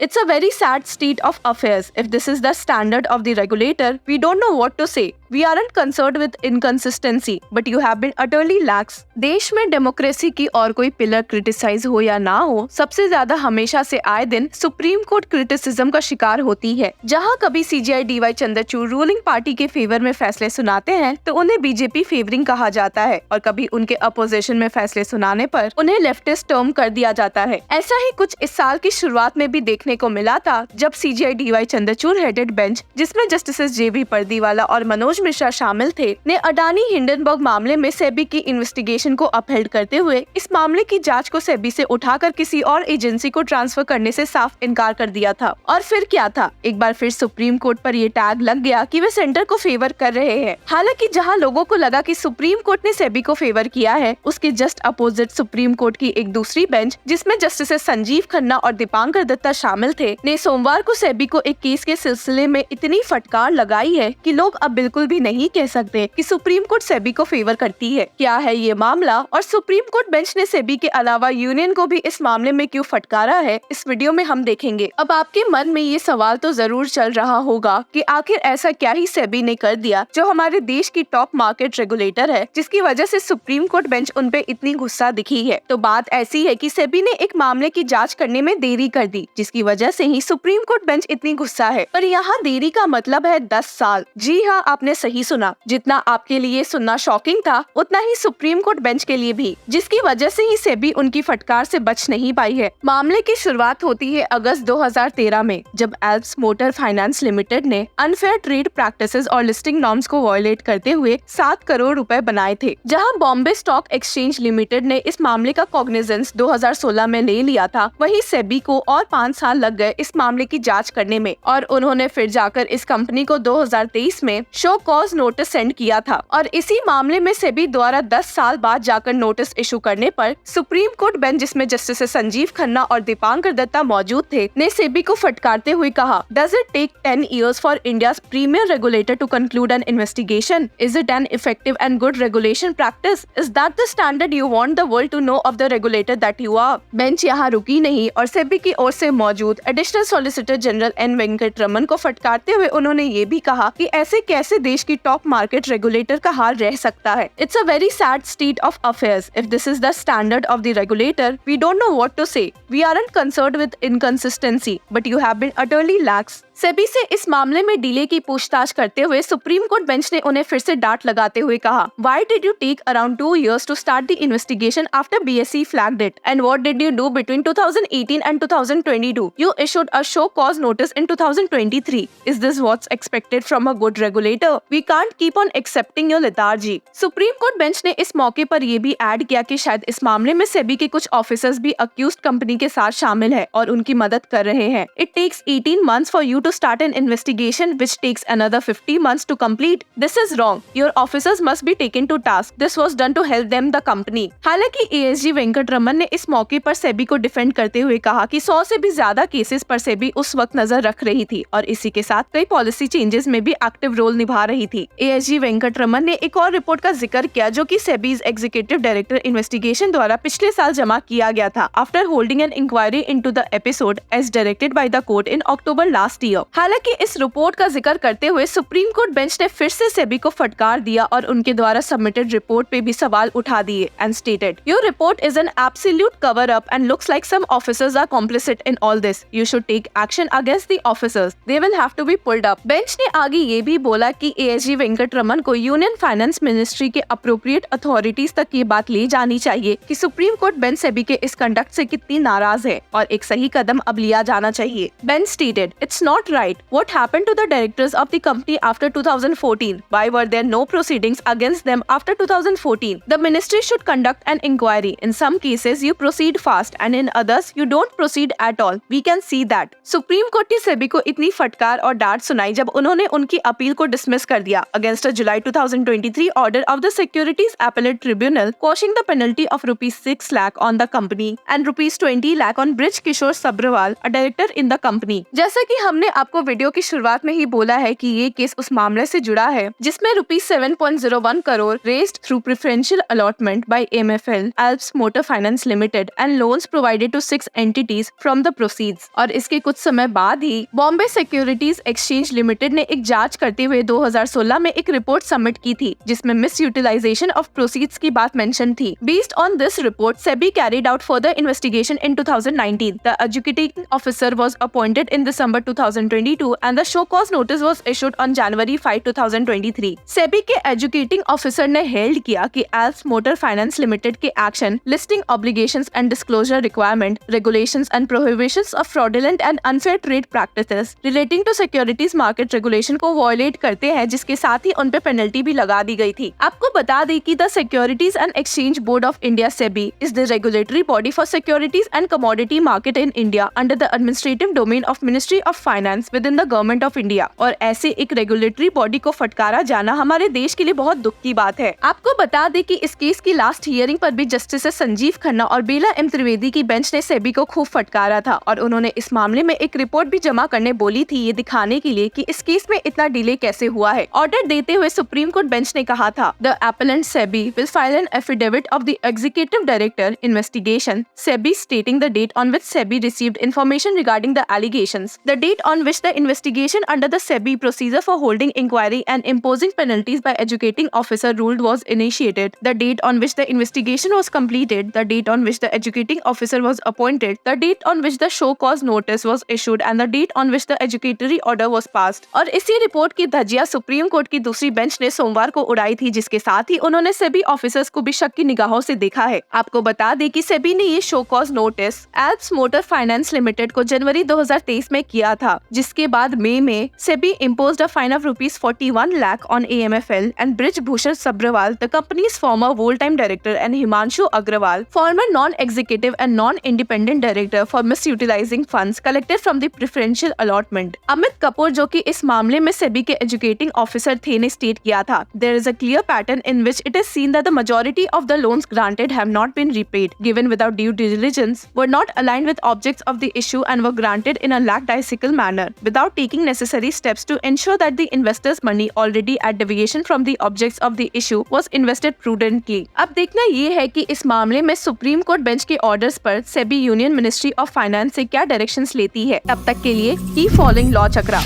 It's a very sad state of affairs. If this is the standard of the regulator, we don't know what to say. We aren't concerned with inconsistency, but you have been utterly lax. देश में democracy की और कोई pillar criticise हो या ना हो, सबसे ज्यादा हमेशा से आए दिन सुप्रीम कोर्ट क्रिटिसिज्म का शिकार होती है। जहां कभी CJI DY Chandrachud ruling party के फेवर में फैसले सुनाते हैं तो उन्हें बीजेपी फेवरिंग कहा जाता है, और कभी उनके अपोजिशन में फैसले सुनाने पर उन्हें लेफ्टिस्ट टर्म कर दिया जाता है। ऐसा ही कुछ इस साल की शुरुआत में भी देखने को मिला था, जब CJI DY Chandrachud headed bench, जिसमें जस्टिस जेबी पर्दीवाला और मनोज मिश्रा शामिल थे, ने अडानी हिंडनबर्ग मामले में सेबी की इन्वेस्टिगेशन को अपहेल्ड करते हुए इस मामले की जांच को सेबी से उठाकर किसी और एजेंसी को ट्रांसफर करने से साफ इनकार कर दिया था। और फिर क्या था, एक बार फिर सुप्रीम कोर्ट पर ये टैग लग गया कि वे सेंटर को फेवर कर रहे हैं। हालांकि जहां लोगों को लगा कि सुप्रीम कोर्ट ने सेबी को फेवर किया है, उसके जस्ट अपोजिट सुप्रीम कोर्ट की एक दूसरी बेंच, जिसमें जस्टिस संजीव खन्ना और दीपांकर दत्ता शामिल थे, ने सोमवार को सेबी को एक केस के सिलसिले में इतनी फटकार लगाई है कि लोग अब बिल्कुल भी नहीं कह सकते कि सुप्रीम कोर्ट सेबी को फेवर करती है। क्या है ये मामला और सुप्रीम कोर्ट बेंच ने सेबी के अलावा यूनियन को भी इस मामले में क्यों फटकारा है, इस वीडियो में हम देखेंगे। अब आपके मन में ये सवाल तो जरूर चल रहा होगा कि आखिर ऐसा क्या ही सेबी ने कर दिया जो हमारे देश की टॉप मार्केट रेगुलेटर है, जिसकी वजह से सुप्रीम कोर्ट बेंच उन पे इतनी गुस्सा दिखी है। तो बात ऐसी है कि सेबी ने एक मामले की जांच करने में देरी कर दी, जिसकी वजह से ही सुप्रीम कोर्ट बेंच इतनी गुस्सा है। पर यहाँ देरी का मतलब है 10 साल। जी हाँ, आपने सही सुना। जितना आपके लिए सुनना शॉकिंग था, उतना ही सुप्रीम कोर्ट बेंच के लिए भी, जिसकी वजह से ही सेबी उनकी फटकार से बच नहीं पाई है। मामले की शुरुआत होती है अगस्त 2013 में, जब एल्प्स मोटर फाइनेंस लिमिटेड ने अनफेयर ट्रेड प्रैक्टिसेस और लिस्टिंग नॉर्म्स को वायलेट करते हुए 7 करोड़ रुपए बनाए थे। जहां बॉम्बे स्टॉक एक्सचेंज लिमिटेड ने इस मामले का कॉग्निजेंस 2016 में ले लिया था, वहीं सेबी को और 5 साल लग गए इस मामले की जांच करने में, और उन्होंने फिर जाकर इस कंपनी को 2023 में शो कॉज नोटिस सेंड किया था। और इसी मामले में सेबी द्वारा 10 साल बाद जाकर नोटिस इशू करने पर सुप्रीम कोर्ट बेंच, जिसमें जस्टिस संजीव खन्ना और दीपांकर दत्ता मौजूद थे, ने सेबी को फटकारते हुए कहा, does it take 10 years for India's premier regulator to conclude an investigation? Is it an effective and good regulation practice? Is that the standard you want the world to know of the regulator that you are? Bench यहाँ रुकी नहीं और सेबी की ओर से मौजूद additional solicitor general N Venkataraman को फटकारते हुए उन्होंने ये भी कहा कि ऐसे कैसे देश की टॉप मार्केट रेगुलेटर का हाल रह सकता है। It's a very sad state of affairs. If this is the standard of the regulator, we don't know what to say. We aren't concerned with inconsistency, but you have been utterly lax. SEBI से इस मामले में delay की पूछताछ करते हुए supreme court bench ने उन्हें फिर से डांट लगाते हुए कहा, Why did you take around 2 years to start the investigation after BSE flagged it? And what did you do between 2018 and 2022? You issued a show cause notice in 2023. Is this what's expected from a good regulator? We can't keep on accepting your lethargy. Supreme court bench ने इस मौके पर यह भी add किया कि शायद इस मामले में सेबी के कुछ ऑफिसर्स भी अक्यूज्ड कंपनी के साथ शामिल है और उनकी मदद कर रहे हैं। It takes 18 months for you to start an investigation which takes another 50 months to complete. This is wrong. Your officers must be taken to task. This was done to help them the company. हालांकि ASG Venkataraman ने इस मौके पर सेबी को defend करते हुए कहा कि 100 से भी ज्यादा केसेस पर सेबी उस वक्त नजर रख रही थी और इसी के साथ कई पॉलिसी चेंजेस में भी एक्टिव रोल निभा रही थी। ASG वेंकटरमन ने एक और रिपोर्ट का जिक्र किया जो कि सेबीज एग्जीक्यूटिव डायरेक्टर इन्वेस्टिगेशन द्वारा पिछले साल जमा किया गया था, after holding an inquiry into the episode as directed by the court in October last year. हालांकि इस रिपोर्ट का जिक्र करते हुए सुप्रीम कोर्ट बेंच ने फिर से सेबी को फटकार दिया और उनके द्वारा सबमिटेड रिपोर्ट पे भी सवाल उठा दिए and stated, your report is an absolute cover up and looks like some officers are complicit in all this. You should take action against the officers. They will have to be pulled up. Bench ने आगे ये भी बोला कि ASG Venkataraman को union finance ministry के appropriate authorities तक ये बात ले जानी चाहिए कि सुप्रीम कोर्ट बेंच सेबी के इस कंडक्ट से कितनी नाराज है और एक सही कदम अब लिया जाना चाहिए। Bench stated, it's not right. What happened to the directors of the company after 2014? Why were there no proceedings against them after 2014? The ministry should conduct an inquiry. In some cases, you proceed fast and in others, you don't proceed at all. We can see that. Supreme court ने सेबी को इतनी फटकार और डांट सुनाई जब उन्होंने उनकी अपील को डिसमिस कर दिया against a July 2023 order of the Securities Appellate Tribunal quashing the penalty of ₹6 lakh on the company and ₹20 lakh on Brij Kishore Sabharwal, a director in the company. जैसा कि हमने आपको वीडियो की शुरुआत में ही बोला है कि ये केस उस मामले से जुड़ा है जिसमें ₹7.01 crore raised through preferential allotment by AMFL Alps motor finance limited and loans provided to 6 entities from the proceeds. और इसके कुछ समय बाद ही बॉम्बे सिक्योरिटीज एक्सचेंज लिमिटेड ने एक जांच करते हुए 2016 में एक रिपोर्ट सबमिट की थी जिसमें मिस यूटिलाइजेशन ऑफ प्रोसीड्स की बात मेंशन थी। Based on this report, SEBI carried out further investigation in 2019. The adjudicating officer was appointed in December 2022 and the show cause notice was issued on January 5, 2023. SEBI के educating officer ने held किया कि Alps motor finance Limited के action, listing obligations and disclosure requirement, regulations and prohibitions of fraudulent and unfair trade practices relating to securities market regulation को violate करते हैं, जिसके साथ ही उन पे पेनल्टी भी लगा दी गई थी। आपको बता दें कि the securities and exchange board of India SEBI is the regulatory body for securities and commodity market in India under the administrative domain of ministry of finance with in the government of India. और ऐसे एक regulatory body को फटकारा जाना हमारे देश के लिए बहुत दुख की बात है। आपको बता दें कि इस केस की लास्ट हियरिंग पर भी जस्टिस संजीव खन्ना और बेला एम त्रिवेदी की बेंच ने सेबी को खूब फटकारा था और उन्होंने इस मामले में एक रिपोर्ट भी जमा करने बोली थी, ये दिखाने के लिए कि इस केस में इतना डिले कैसे हुआ है। ऑर्डर देते हुए सुप्रीम कोर्ट बेंच ने कहा था, the appellant SEBI will file an affidavit of the executive director investigation, SEBI stating the date on which SEBI received information regarding the allegations, the date on which the investigation under the SEBI procedure for holding inquiry and imposing penalties by educating officer ruled was initiated, the date on which the investigation was completed, the date on which the educating officer was appointed, the date on which the show cause notice was issued and the date on which the educatory order was passed। और इसी report की धज्जियां supreme court की दूसरी bench ने सोमवार को उड़ाई थी, जिसके साथ ही उन्होंने सेबी ऑफिसर्स को भी शक की निगाहों से देखा है। आपको बता दें कि सेबी ने ये show cause notice Alps motor finance limited को जनवरी 2023 में किया था, जिसके बाद मई में SEBI imposed a fine of ₹41 lakh on AMFL and Brij Bhushan Sabharwal, the company's former full-time director, and Himanshu Agrawal, former non-executive and non-independent director, for misutilizing funds collected from the preferential allotment। Amit Kapoor, जो कि इस मामले में सेबी के educating officer थे, ने state किया था, there is a clear pattern in which it is seen that the majority of the loans granted have not been repaid, given without due diligence, were not aligned with objects of the issue and were granted in a lackadaisical manner, without taking necessary steps to ensure that the investors' money already at deviation from the objects of the issue was invested prudently। अब देखना ये है कि इस मामले में supreme court bench के orders पर SEBI union ministry of finance से क्या डायरेक्शंस लेती है। तब तक के लिए कीप फॉलोइंग लॉ चक्रा।